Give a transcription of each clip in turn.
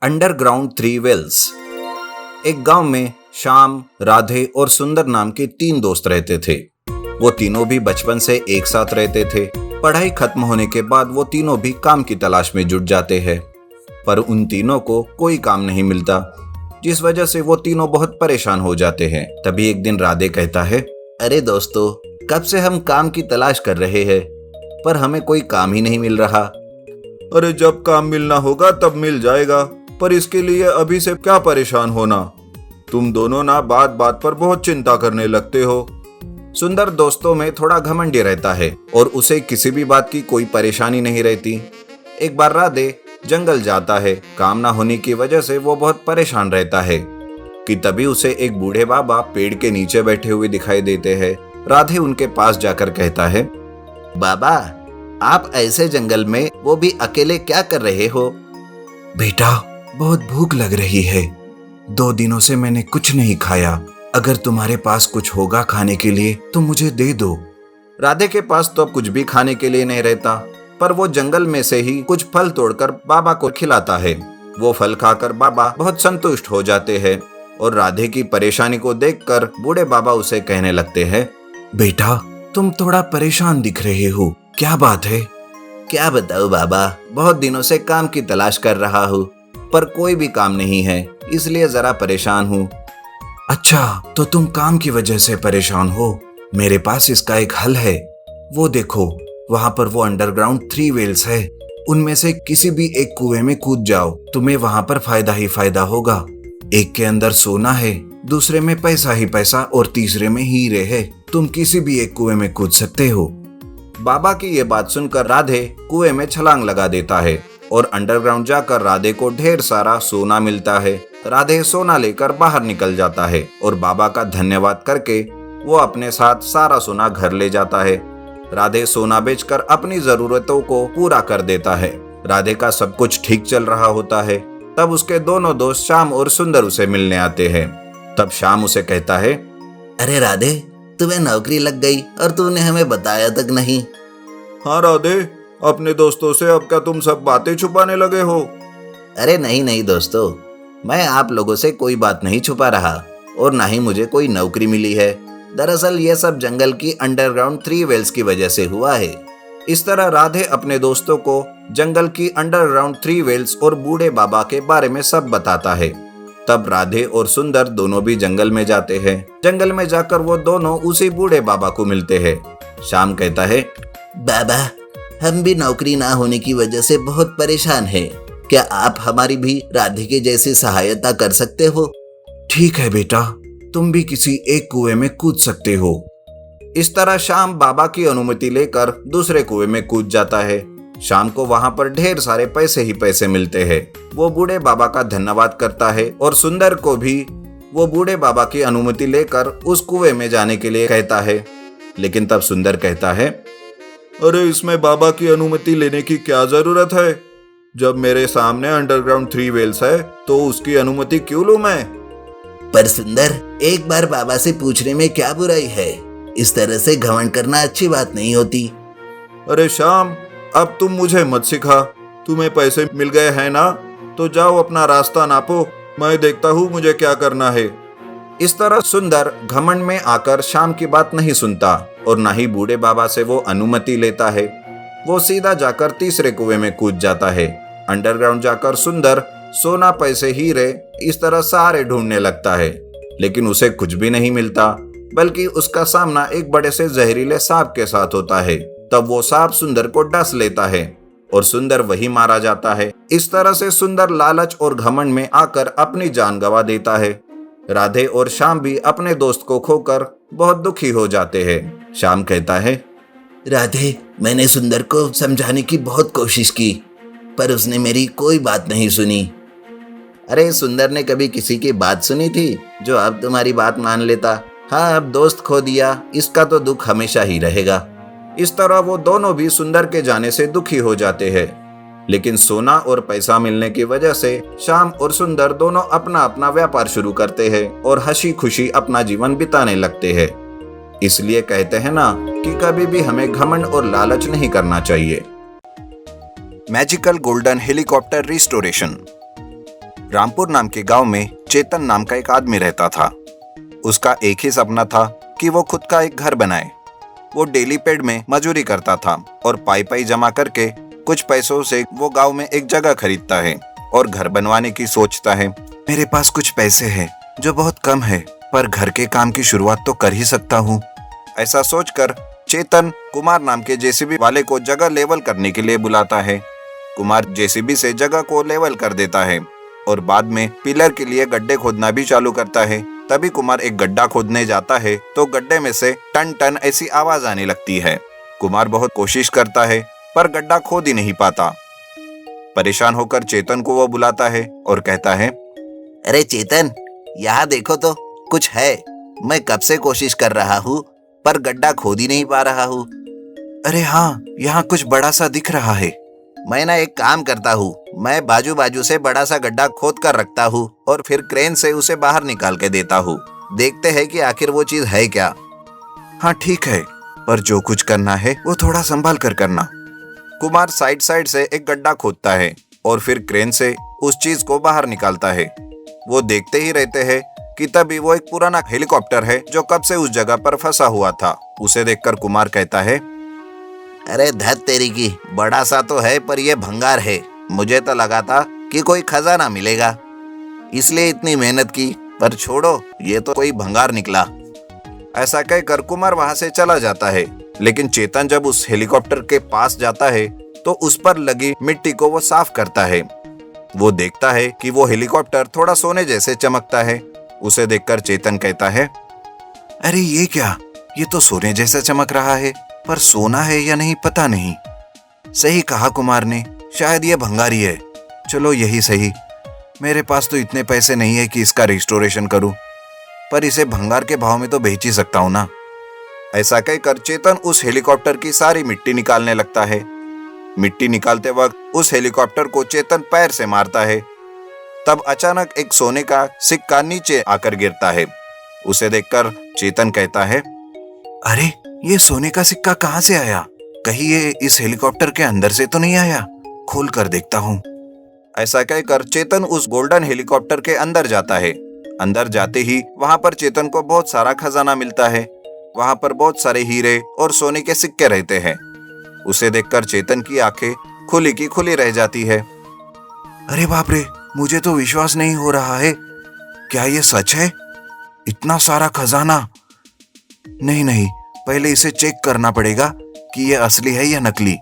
Underground three Wales. एक गांव में श्याम, राधे और सुंदर नाम के 3 दोस्त रहते थे। वो तीनों भी बचपन से एक साथ रहते थे। पढ़ाई खत्म होने के बाद वो तीनों भी काम की तलाश में जुट जाते हैं, पर उन तीनों को कोई काम नहीं मिलता, जिस वजह से वो तीनों बहुत परेशान हो जाते हैं। तभी एक दिन राधे कहता है, अरे दोस्तों, कब से हम काम की तलाश कर रहे हैं, पर हमें कोई काम ही नहीं मिल रहा। अरे जब काम मिलना होगा तब मिल जाएगा, पर इसके लिए अभी से क्या परेशान होना। तुम दोनों ना बात बात पर बहुत चिंता करने लगते हो। सुंदर दोस्तों में थोड़ा घमंडी रहता है और उसे किसी भी बात की कोई परेशानी नहीं रहती। एक बार राधे जंगल जाता है। काम ना होने की वजह से वो बहुत परेशान रहता है कि तभी उसे एक बूढ़े बाबा पेड़ के नीचे बैठे हुए दिखाई देते हैं। राधे उनके पास जाकर कहता है, बाबा, आप ऐसे जंगल में, वो भी अकेले, क्या कर रहे हो? बेटा, बहुत भूख लग रही है। 2 दिनों से मैंने कुछ नहीं खाया। अगर तुम्हारे पास कुछ होगा खाने के लिए तो मुझे दे दो। राधे के पास तो कुछ भी खाने के लिए नहीं रहता, पर वो जंगल में से ही कुछ फल तोड़कर बाबा को खिलाता है। वो फल खाकर बाबा बहुत संतुष्ट हो जाते हैं और राधे की परेशानी को देखकर बूढ़े बाबा उसे कहने लगते हैं, बेटा, तुम थोड़ा परेशान दिख रहे हो, क्या बात है? क्या बताऊं बाबा, बहुत दिनों से काम की तलाश कर रहा हूँ, पर कोई भी काम नहीं है, इसलिए जरा परेशान हूँ। अच्छा, तो तुम काम की वजह से परेशान हो? मेरे पास इसका एक हल है। वो देखो, वहाँ पर वो अंडरग्राउंड 3 वेल्स है। उनमें से किसी भी एक कुएं में कूद जाओ, तुम्हें वहाँ पर फायदा ही फायदा होगा। एक के अंदर सोना है, दूसरे में पैसा ही पैसा और तीसरे में हीरे है। तुम किसी भी एक कुएं में कूद सकते हो। बाबा की ये बात सुनकर राधे कुएं में छलांग लगा देता है और अंडरग्राउंड जाकर राधे को ढेर सारा सोना मिलता है। राधे सोना लेकर बाहर निकल जाता है और बाबा का धन्यवाद करके वो अपने साथ सारा सोना घर ले जाता है। राधे सोना बेचकर अपनी जरूरतों को पूरा कर देता है। राधे का सब कुछ ठीक चल रहा होता है। तब उसके दोनों दोस्त श्याम और सुंदर उसे मिलने आते हैं। तब श्याम उसे कहता है, अरे राधे, तुम्हें नौकरी लग गई और तूने हमें बताया तक नहीं। हाँ राधे, अपने दोस्तों से अब क्या तुम सब बातें छुपाने लगे हो? अरे नहीं दोस्तों, मैं आप लोगों से कोई बात नहीं छुपा रहा और ना ही मुझे कोई नौकरी मिली है। दरअसल ये सब जंगल की अंडरग्राउंड 3 वेल्स की वजह से हुआ है। इस तरह राधे अपने दोस्तों को जंगल की अंडरग्राउंड 3 वेल्स और बूढ़े बाबा के बारे में सब बताता है। तब राधे और सुंदर दोनों भी जंगल में जाते हैं। जंगल में जाकर वो दोनों उसी बूढ़े बाबा को मिलते हैं। श्याम कहता है, बाबा, हम भी नौकरी ना होने की वजह से बहुत परेशान हैं। क्या आप हमारी भी राधे के जैसी सहायता कर सकते हो? ठीक है बेटा, तुम भी किसी एक कुएं में कूद सकते हो। इस तरह श्याम बाबा की अनुमति लेकर दूसरे कुएं में कूद जाता है। श्याम को वहां पर ढेर सारे पैसे ही पैसे मिलते हैं। वो बूढ़े बाबा का धन्यवाद करता है और सुंदर को भी वो बूढ़े बाबा की अनुमति लेकर उस कुएं में जाने के लिए कहता है। लेकिन तब सुंदर कहता है, अरे इसमें बाबा की अनुमति लेने की क्या जरूरत है? जब मेरे सामने अंडरग्राउंड 3 वेल्स है तो उसकी अनुमति क्यों लूं मैं? पर सुंदर, एक बार बाबा से पूछने में क्या बुराई है? इस तरह से घमंड करना अच्छी बात नहीं होती। अरे श्याम, अब तुम मुझे मत सिखा। तुम्हें पैसे मिल गए हैं ना, तो जाओ अपना रास्ता नापो, मैं देखता हूँ मुझे क्या करना है। इस तरह सुंदर घमंड में आकर श्याम की बात नहीं सुनता और न ही बूढ़े बाबा से वो अनुमति लेता है। वो सीधा जाकर तीसरे कुएं में कूद जाता है। अंडरग्राउंड जाकर सुंदर सोना, पैसे, हीरे, इस तरह सारे ढूंढने लगता है, लेकिन उसे कुछ भी नहीं मिलता, बल्कि उसका सामना एक बड़े से जहरीले सांप के साथ होता है। तब वो सांप सुंदर को डस लेता है और सुंदर वही मारा जाता है। इस तरह से सुंदर लालच और घमंड में आकर अपनी जान गंवा देता है। राधे और श्याम भी अपने दोस्त को खोकर बहुत दुखी हो जाते हैं। श्याम कहता है, राधे, मैंने सुंदर को समझाने की बहुत कोशिश की, पर उसने मेरी कोई बात नहीं सुनी। अरे सुंदर ने कभी किसी की बात सुनी थी जो अब तुम्हारी बात मान लेता? हाँ, अब दोस्त खो दिया, इसका तो दुख हमेशा ही रहेगा। इस तरह वो दोनों भी सुंदर के जाने से दुखी हो जाते हैं। लेकिन सोना और पैसा मिलने की वजह से श्याम और सुंदर दोनों अपना अपना व्यापार शुरू करते हैं और हंसी खुशी अपना जीवन बिताने लगते हैं। इसलिए कहते हैं ना कि कभी भी हमें घमंड और लालच नहीं करना चाहिए। Magical golden helicopter restoration. Rampur नाम के गांव में चेतन नाम का एक आदमी रहता था। उसका एक ही सपना था कि वो खुद का एक घर बनाए। वो डेली पेड में मजदूरी करता था और पाई पाई जमा करके कुछ पैसों से वो गांव में एक जगह खरीदता है और घर बनवाने की सोचता है। मेरे पास कुछ पैसे हैं जो बहुत कम है, पर घर के काम की शुरुआत तो कर ही सकता हूँ। ऐसा सोचकर चेतन कुमार नाम के जेसीबी वाले को जगह लेवल करने के लिए बुलाता है। कुमार जेसीबी से जगह को लेवल कर देता है और बाद में पिलर के लिए गड्ढे खोदना भी चालू करता है। तभी कुमार एक गड्ढा खोदने जाता है तो गड्ढे में से टन टन ऐसी आवाज आने लगती है। कुमार बहुत कोशिश करता है पर गड्ढा खोद ही नहीं पाता। परेशान होकर चेतन को वो बुलाता है और कहता है, अरे चेतन, यहाँ देखो तो कुछ है। मैं कब से कोशिश कर रहा हूँ पर गड्ढा खोद ही नहीं पा रहा हूँ। अरे हाँ, यहाँ कुछ बड़ा सा दिख रहा है। मैं ना एक काम करता हूँ, मैं बाजू बाजू से बड़ा सा गड्ढा खोद कर रखता हूँ और फिर क्रेन से उसे बाहर निकाल के देता हूँ। देखते हैं कि आखिर वो चीज है क्या। हाँ ठीक है, पर जो कुछ करना है वो थोड़ा संभाल कर करना। कुमार साइड साइड से एक गड्ढा खोदता है और फिर क्रेन से उस चीज को बाहर निकालता है। वो देखते ही रहते हैं कि तभी वो एक पुराना हेलीकॉप्टर है जो कब से उस जगह पर फंसा हुआ था। उसे देखकर कुमार कहता है, अरे धत तेरी की, बड़ा सा तो है पर ये भंगार है। मुझे तो लगा था कि कोई खजाना मिलेगा, इसलिए इतनी मेहनत की, पर छोड़ो, ये तो कोई भंगार निकला। ऐसा कहकर कुमार वहां से चला जाता है। लेकिन चेतन जब उस हेलीकॉप्टर के पास जाता है तो उस पर लगी मिट्टी को वो साफ करता है। वो देखता है कि वो हेलीकॉप्टर थोड़ा सोने जैसे चमकता है। उसे देखकर चेतन कहता है, अरे ये क्या, ये तो सोने जैसा चमक रहा है, पर सोना है या नहीं पता नहीं। सही कहा कुमार ने, शायद ये भंगारी है। चलो यही सही। मेरे पास तो इतने पैसे नहीं है कि इसका रिस्टोरेशन करूं, पर इसे भंगार के भाव में तो बेच ही सकता हूं ना। ऐसा कहकर चेतन उस हेलीकॉप्टर की सारी मिट्टी निकालने लगता है। मिट्टी निकालते वक्त उस हेलीकॉप्टर को चेतन पैर से मारता है। तब अचानक एक सोने का सिक्का नीचे आकर गिरता है। उसे देखकर चेतन कहता है, अरे ये सोने का सिक्का कहाँ से आया? कहीं ये इस हेलीकॉप्टर के अंदर से तो नहीं आया? खोल कर देखता हूँ। ऐसा कहकर चेतन उस गोल्डन हेलीकॉप्टर के अंदर जाता है। अंदर जाते ही वहां पर चेतन को बहुत सारा खजाना मिलता है। वहां पर बहुत सारे हीरे और सोने के सिक्के रहते हैं। उसे देखकर चेतन की आंखें खुली की खुली रह जाती है। अरे बाप रे, मुझे तो विश्वास नहीं हो रहा है। क्या ये सच है? इतना सारा खजाना? नहीं नहीं, पहले इसे चेक करना पड़ेगा कि ये असली है या नकली।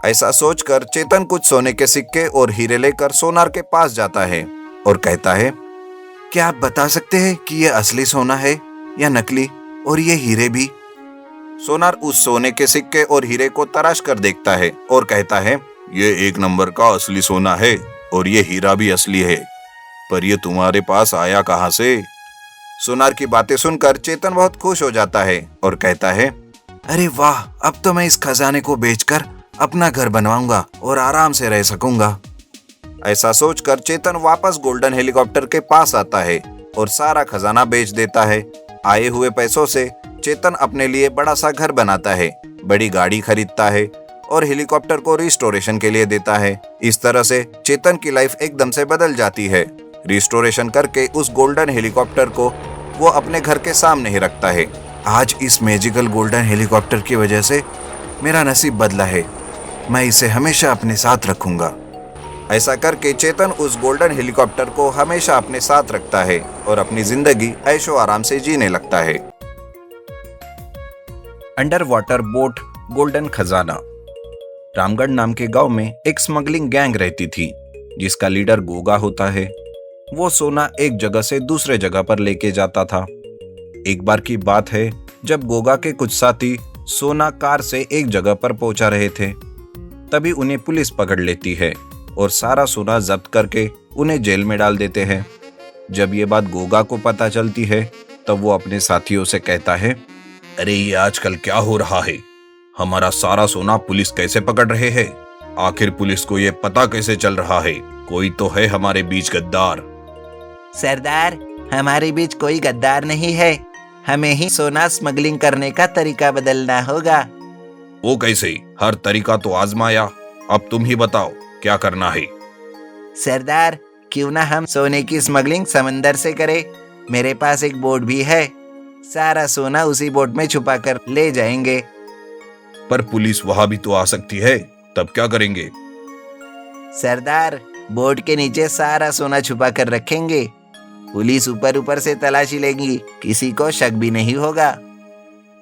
ऐसा सोचकर चेतन कुछ सोने के सिक्के और हीरे लेकर सोनार के पास जाता है और कहता है, क्या आप बता सकते हैं कि ये असली सोना है या नकली, और ये हीरे भी? सोनार उस सोने के सिक्के और हीरे को तराश कर देखता है और कहता है, ये एक नंबर का असली सोना है और ये हीरा भी असली है, पर ये तुम्हारे पास आया कहाँ से? सोनार की बातें सुनकर चेतन बहुत खुश हो जाता है और कहता है, अरे वाह, अब तो मैं इस खजाने को बेचकर अपना घर बनवाऊंगा और आराम से रह सकूंगा। ऐसा सोचकर चेतन वापस गोल्डन हेलीकॉप्टर के पास आता है और सारा खजाना बेच देता है। आए हुए पैसों से चेतन अपने लिए बड़ा सा घर बनाता है, बड़ी गाड़ी खरीदता है और हेलीकॉप्टर को रिस्टोरेशन के लिए देता है। इस तरह से चेतन की लाइफ एकदम से बदल जाती है। रिस्टोरेशन करके उस गोल्डन हेलीकॉप्टर को वो अपने घर के सामने ही रखता है। आज इस मैजिकल गोल्डन हेलीकॉप्टर की वजह से मेरा नसीब बदला है। मैं इसे हमेशा अपने साथ रखूंगा। ऐसा करके चेतन उस गोल्डन हेलीकॉप्टर को हमेशा अपने साथ रखता है और अपनी जिंदगी ऐशो आराम से जीने लगता है। अंडर वाटर बोट गोल्डन खजाना। रामगढ़ नाम के गांव में एक स्मगलिंग गैंग रहती थी जिसका लीडर गोगा होता है। वो सोना एक जगह से दूसरे जगह पर लेके जाता था। एक बार की बात है जब गोगा के कुछ साथी सोना कार से एक जगह पर पहुंचा रहे थे। तभी उन्हें पुलिस पकड़ लेती है और सारा सोना जब्त करके उन्हें जेल में डाल देते हैं। जब ये बात गोगा को पता चलती है तब वो अपने साथियों से कहता है, अरे ये आजकल क्या हो रहा है? हमारा सारा सोना पुलिस कैसे पकड़ रहे हैं? आखिर पुलिस को ये पता कैसे चल रहा है? कोई तो है हमारे बीच गद्दार। सरदार, हमारे बीच कोई गद्दार नहीं है। हमें ही सोना स्मगलिंग करने का तरीका बदलना होगा। वो कैसे? हर तरीका तो आजमाया, अब तुम ही बताओ क्या करना है। सरदार, क्यों ना हम सोने की स्मगलिंग समंदर से करें। मेरे पास एक बोट भी है, सारा सोना उसी बोट में छुपा कर ले जाएंगे। पर पुलिस वहां भी तो आ सकती है, तब क्या करेंगे? सरदार, बोट के नीचे सारा सोना छुपा कर रखेंगे। पुलिस ऊपर ऊपर से तलाशी लेगी, किसी को शक भी नहीं होगा।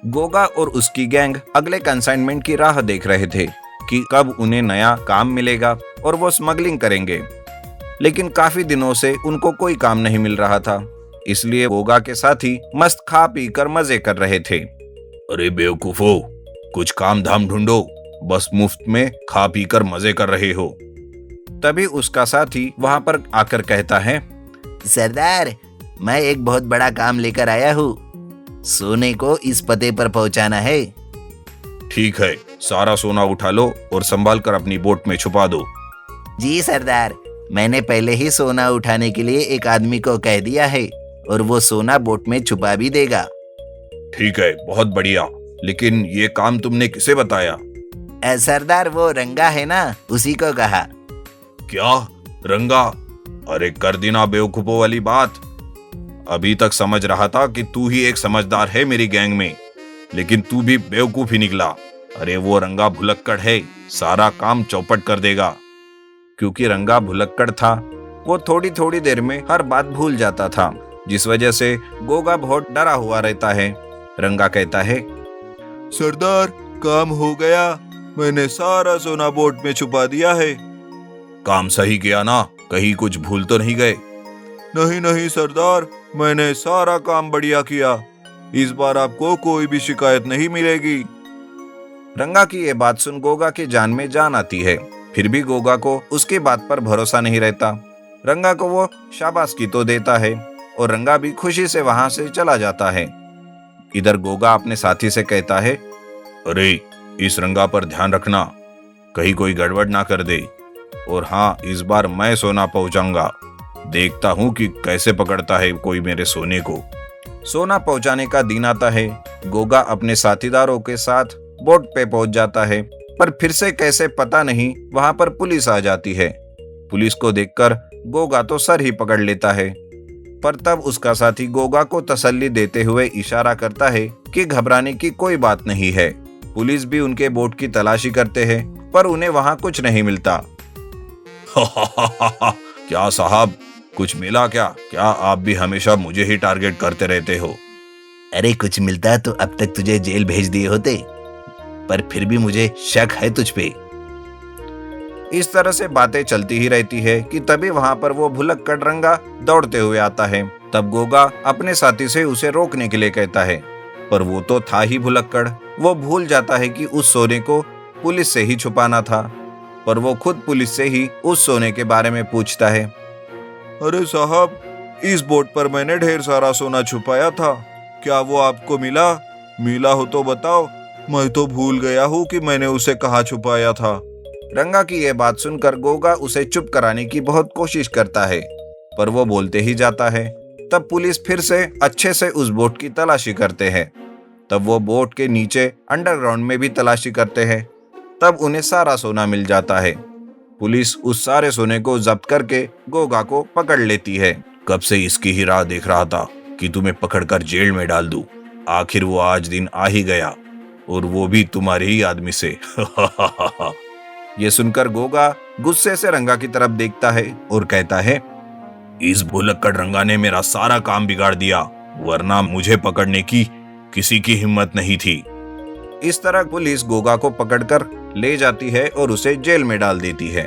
गोगा और उसकी गैंग अगले कंसाइनमेंट की राह देख रहे थे कि कब उन्हें नया काम मिलेगा और वो स्मगलिंग करेंगे। लेकिन काफी दिनों से उनको कोई काम नहीं मिल रहा था, इसलिए गोगा के साथी मस्त खा पी कर मजे कर रहे थे। अरे बेवकूफो, कुछ काम धाम ढूंढो, बस मुफ्त में खा पी कर मजे कर रहे हो। तभी उसका साथी वहां पर आकर कहता है, सरदार, मैं एक बहुत बड़ा काम लेकर आया हूँ। सोने को इस पते पर पहुँचाना है। ठीक है, सारा सोना उठा लो और संभाल कर अपनी बोट में छुपा दो। जी सरदार, मैंने पहले ही सोना उठाने के लिए एक आदमी को कह दिया है और वो सोना बोट में छुपा भी देगा। ठीक है, बहुत बढ़िया। लेकिन ये काम तुमने किसे बताया? सरदार, वो रंगा है ना, उसी को कहा। क्या रंगा? अरे कर दी ना बेवकूफों वाली बात। अभी तक समझ रहा था कि तू ही एक समझदार है मेरी गैंग में, लेकिन तू भी बेवकूफ ही निकला। अरे वो रंगा भुलक्कड़ है, सारा काम चौपट कर देगा। क्योंकि रंगा भुलक्कड़ था, वो थोड़ी थोड़ी देर में हर बात भूल जाता था, जिस वजह से गोगा बहुत डरा हुआ रहता है। रंगा कहता है, सरदार, काम हो गया, मैंने सारा सोना बोट में छुपा दिया है। काम सही किया ना? कहीं कुछ भूल तो नहीं गए? नहीं नहीं सरदार, मैंने सारा काम बढ़िया किया। इस बार आपको कोई भी शिकायत नहीं मिलेगी। रंगा की ये बात सुन गोगा की जान में जान आती है। फिर भी गोगा को उसकी बात पर भरोसा नहीं रहता। रंगा को वो शाबाशी तो देता है और रंगा भी खुशी से वहां से चला जाता है। इधर गोगा अपने साथी से कहता है, अरे इस रंगा पर ध्यान रखना, कहीं कोई गड़बड़ ना कर दे। और हाँ, इस बार मैं सोना पहुंचाऊंगा, देखता हूं कि कैसे पकड़ता है कोई मेरे सोने को। सोना पहुंचाने का दिन आता है। गोगा अपने साथीदारों के साथ बोट पे पहुंच जाता है, पर फिर से कैसे पता नहीं वहां पर पुलिस आ जाती है। पुलिस को देखकर गोगा तो सर ही पकड़ लेता है, पर तब उसका साथी गोगा को तसल्ली देते हुए इशारा करता है कि घबराने की कोई बात नहीं है। पुलिस भी उनके बोट की तलाशी करते हैं, पर उन्हें वहां कुछ नहीं मिलता। क्या साहब, कुछ मिला क्या? क्या आप भी हमेशा मुझे ही टारगेट करते रहते हो? अरे कुछ मिलता तो अब तक तुझे जेल भेज दिए होते, पर फिर भी मुझे शक है तुझ पे। इस तरह से बातें चलती ही रहती है कि तभी वहां पर वो भुलक्कड़ रंगा दौड़ते हुए आता है। तब गोगा अपने साथी से उसे रोकने के लिए कहता है, पर वो तो था ही भुलक्कड़। वो भूल जाता है कि उस सोने को पुलिस से ही छुपाना था, पर वो खुद पुलिस से ही उस सोने के बारे में पूछता है। अरे साहब, इस बोट पर मैंने ढेर सारा सोना छुपाया था, क्या वो आपको मिला? मिला हो तो बताओ, मैं तो भूल गया हूँ कि मैंने उसे कहाँ छुपाया था। रंगा की यह बात सुनकर गोगा उसे चुप कराने की बहुत कोशिश करता है, पर वो बोलते ही जाता है। तब पुलिस फिर से अच्छे से उस बोट की तलाशी करते हैं। तब वो बोट के नीचे अंडरग्राउंड में भी तलाशी करते हैं। तब उन्हें सारा सोना मिल जाता है। पुलिस उस सारे सोने को जब्त करके गोगा को पकड़ लेती है। कब से इसकी ही राह देख रहा था कि तुम्हें पकड़कर जेल में डाल दूं। आखिर वो आज दिन आ ही गया, और वो भी तुम्हारे ही आदमी से। ये सुनकर गोगा गुस्से से रंगा की तरफ देखता है और कहता है, इस भुलक्कड़ रंगा ने मेरा सारा काम बिगाड़ दिया, वरना मुझे पकड़ने की किसी की हिम्मत नहीं थी। इस तरह पुलिस गोगा को पकड़कर ले जाती है और उसे जेल में डाल देती है।